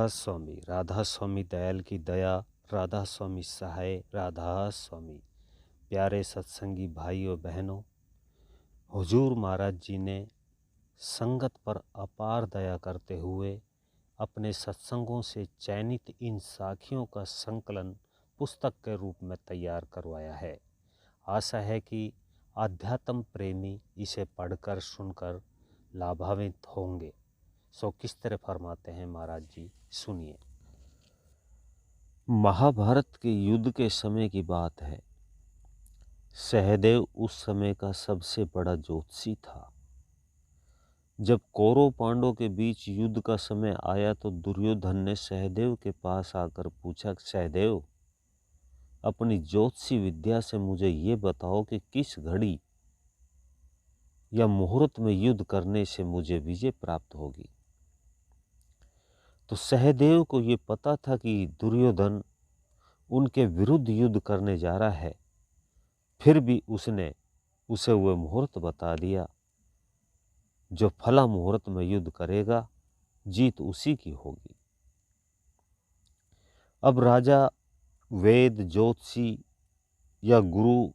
राधा स्वामी दयाल की दया, राधा स्वामी सहाय, राधा स्वामी। प्यारे सत्संगी भाइयों बहनों, हुजूर महाराज जी ने संगत पर अपार दया करते हुए अपने सत्संगों से चयनित इन साखियों का संकलन पुस्तक के रूप में तैयार करवाया है। आशा है कि आध्यात्म प्रेमी इसे पढ़कर सुनकर लाभान्वित होंगे। सो किस तरह फरमाते हैं महाराज जी, सुनिए। महाभारत के युद्ध के समय की बात है। सहदेव उस समय का सबसे बड़ा ज्योतिषी था। जब कौरव पांडवों के बीच युद्ध का समय आया तो दुर्योधन ने सहदेव के पास आकर पूछा, सहदेव अपनी ज्योतिषी विद्या से मुझे ये बताओ कि किस घड़ी या मुहूर्त में युद्ध करने से मुझे विजय प्राप्त होगी। तो सहदेव को ये पता था कि दुर्योधन उनके विरुद्ध युद्ध करने जा रहा है, फिर भी उसने उसे वह मुहूर्त बता दिया। जो फला मुहूर्त में युद्ध करेगा, जीत उसी की होगी। अब राजा वेद, ज्योतिषी या गुरु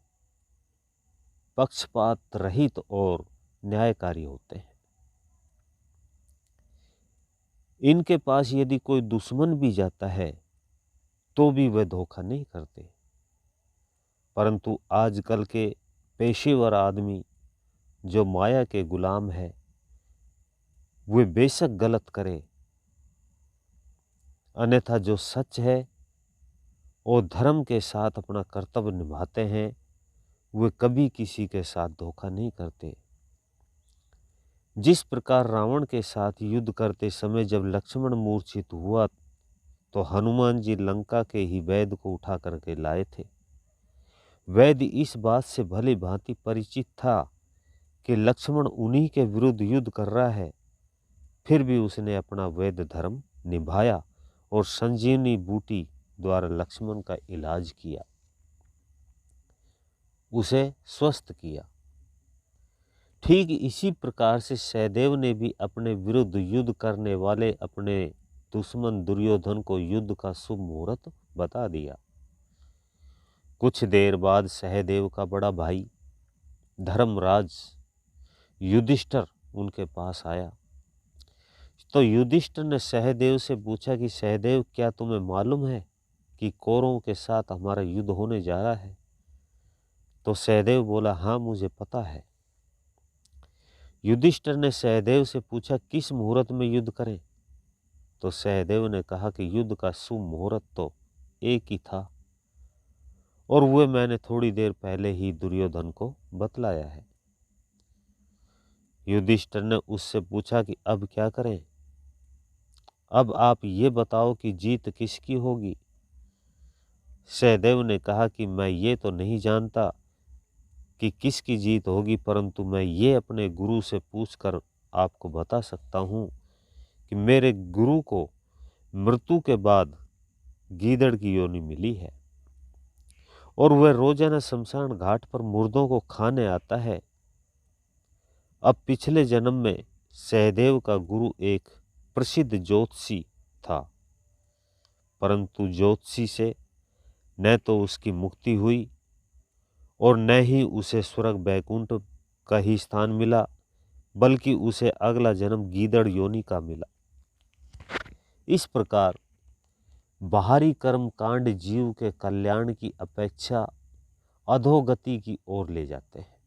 पक्षपात रहित और न्यायकारी होते हैं। इनके पास यदि कोई दुश्मन भी जाता है तो भी वे धोखा नहीं करते। परंतु आजकल के पेशेवर आदमी जो माया के गुलाम है, वे बेशक गलत करे, अन्यथा जो सच है और धर्म के साथ अपना कर्तव्य निभाते हैं, वे कभी किसी के साथ धोखा नहीं करते। जिस प्रकार रावण के साथ युद्ध करते समय जब लक्ष्मण मूर्छित हुआ तो हनुमान जी लंका के ही वैद्य को उठा करके लाए थे। वैद्य इस बात से भली भांति परिचित था कि लक्ष्मण उन्हीं के विरुद्ध युद्ध कर रहा है, फिर भी उसने अपना वैद्य धर्म निभाया और संजीवनी बूटी द्वारा लक्ष्मण का इलाज किया, उसे स्वस्थ किया। ठीक इसी प्रकार से सहदेव ने भी अपने विरुद्ध युद्ध करने वाले अपने दुश्मन दुर्योधन को युद्ध का शुभ मुहूर्त बता दिया। कुछ देर बाद सहदेव का बड़ा भाई धर्मराज युधिष्ठिर उनके पास आया। तो युधिष्ठिर ने सहदेव से पूछा कि सहदेव, क्या तुम्हें मालूम है कि कौरवों के साथ हमारा युद्ध होने जा रहा है? तो सहदेव बोला, हाँ मुझे पता है। युधिष्ठिर ने सहदेव से पूछा, किस मुहूर्त में युद्ध करें? तो सहदेव ने कहा कि युद्ध का शुभ मुहूर्त तो एक ही था और वह मैंने थोड़ी देर पहले ही दुर्योधन को बतलाया है। युधिष्ठिर ने उससे पूछा कि अब क्या करें? अब आप ये बताओ कि जीत किसकी होगी? सहदेव ने कहा कि मैं ये तो नहीं जानता कि किसकी जीत होगी, परंतु मैं ये अपने गुरु से पूछकर आपको बता सकता हूँ कि मेरे गुरु को मृत्यु के बाद गीदड़ की योनि मिली है और वह रोजाना शमशान घाट पर मुर्दों को खाने आता है। अब पिछले जन्म में सहदेव का गुरु एक प्रसिद्ध ज्योतिषी था, परंतु ज्योतिषी से न तो उसकी मुक्ति हुई और न ही उसे स्वर्ग बैकुंठ का ही स्थान मिला, बल्कि उसे अगला जन्म गीदड़ योनि का मिला। इस प्रकार बाहरी कर्म कांड जीव के कल्याण की अपेक्षा अधोगति की ओर ले जाते हैं।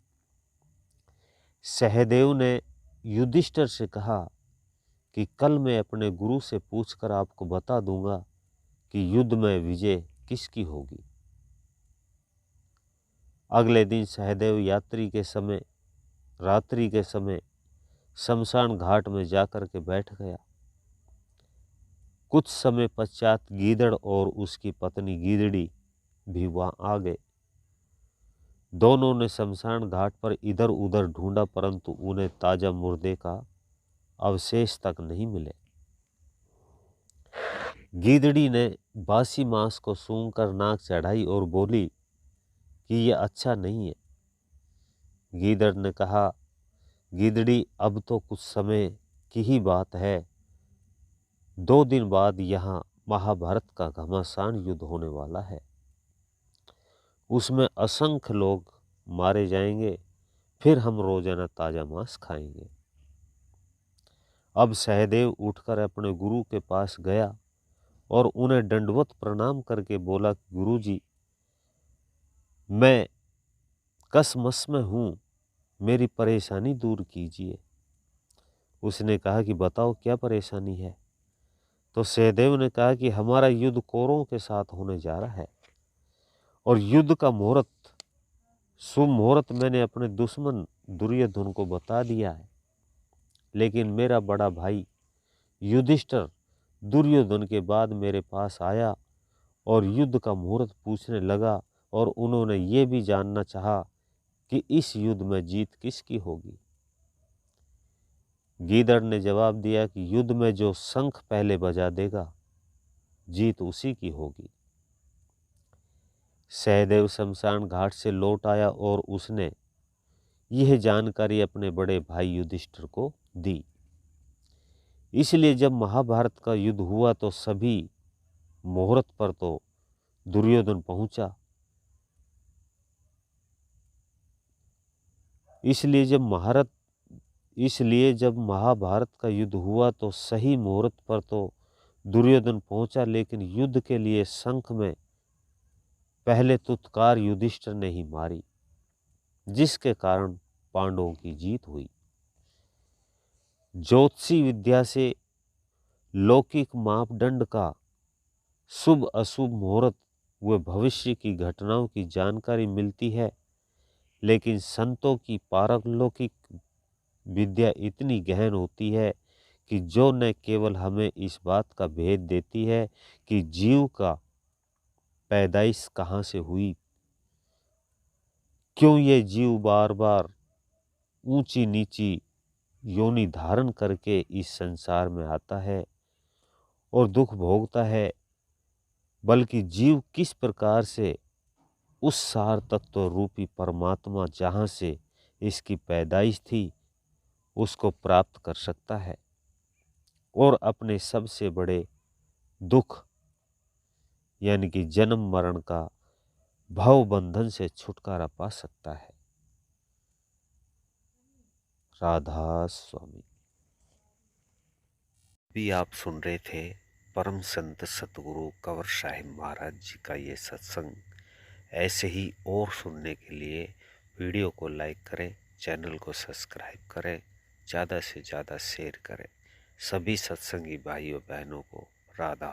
सहदेव ने युधिष्ठिर से कहा कि कल मैं अपने गुरु से पूछकर आपको बता दूंगा कि युद्ध में विजय किसकी होगी। अगले दिन सहदेव रात्रि के समय शमशान घाट में जाकर के बैठ गया। कुछ समय पश्चात गीदड़ और उसकी पत्नी गीदड़ी भी वहां आ गए। दोनों ने शमशान घाट पर इधर उधर ढूंढा, परंतु उन्हें ताजा मुर्दे का अवशेष तक नहीं मिले। गीदड़ी ने बासी मांस को सूंघकर नाक चढ़ाई और बोली कि यह अच्छा नहीं है। गीदड़ ने कहा, गीदड़ी अब तो कुछ समय की ही बात है, 2 दिन बाद यहाँ महाभारत का घमासान युद्ध होने वाला है। उसमें असंख्य लोग मारे जाएंगे, फिर हम रोजाना ताजा मांस खाएंगे। अब सहदेव उठकर अपने गुरु के पास गया और उन्हें दंडवत प्रणाम करके बोला, गुरु जी, मैं कसमस में हूँ, मेरी परेशानी दूर कीजिए। उसने कहा कि बताओ क्या परेशानी है। तो सहदेव ने कहा कि हमारा युद्ध कौरवों के साथ होने जा रहा है और युद्ध का मुहूर्त, शुभ मुहूर्त मैंने अपने दुश्मन दुर्योधन को बता दिया है, लेकिन मेरा बड़ा भाई युधिष्ठिर दुर्योधन के बाद मेरे पास आया और युद्ध का मुहूर्त पूछने लगा और उन्होंने ये भी जानना चाहा कि इस युद्ध में जीत किसकी होगी। गीदड़ ने जवाब दिया कि युद्ध में जो शंख पहले बजा देगा, जीत उसी की होगी। सहदेव शमशान घाट से लौट आया और उसने यह जानकारी अपने बड़े भाई युधिष्ठिर को दी। इसलिए जब महाभारत का युद्ध हुआ तो सभी मुहूर्त पर तो दुर्योधन पहुंचा। इसलिए जब महाभारत का युद्ध हुआ तो सही मुहूर्त पर तो दुर्योधन पहुंचा, लेकिन युद्ध के लिए शंख में पहले तुत्कार युधिष्ठिर ने ही मारी, जिसके कारण पांडवों की जीत हुई। ज्योतिषी विद्या से लौकिक मापदंड का शुभ अशुभ मुहूर्त व भविष्य की घटनाओं की जानकारी मिलती है, लेकिन संतों की पारलौकिक विद्या इतनी गहन होती है कि जो न केवल हमें इस बात का भेद देती है कि जीव का पैदाइश कहाँ से हुई, क्यों ये जीव बार बार ऊंची नीची योनि धारण करके इस संसार में आता है और दुख भोगता है, बल्कि जीव किस प्रकार से उस सार तत्व रूपी परमात्मा जहाँ से इसकी पैदाइश थी उसको प्राप्त कर सकता है और अपने सबसे बड़े दुख यानी कि जन्म मरण का भव बंधन से छुटकारा पा सकता है। राधा स्वामी। भी आप सुन रहे थे परम संत सतगुरु कंवर साहिब महाराज जी का ये सत्संग। ऐसे ही और सुनने के लिए वीडियो को लाइक करें, चैनल को सब्सक्राइब करें, ज़्यादा से ज़्यादा शेयर करें। सभी सत्संगी भाइयों बहनों को राधा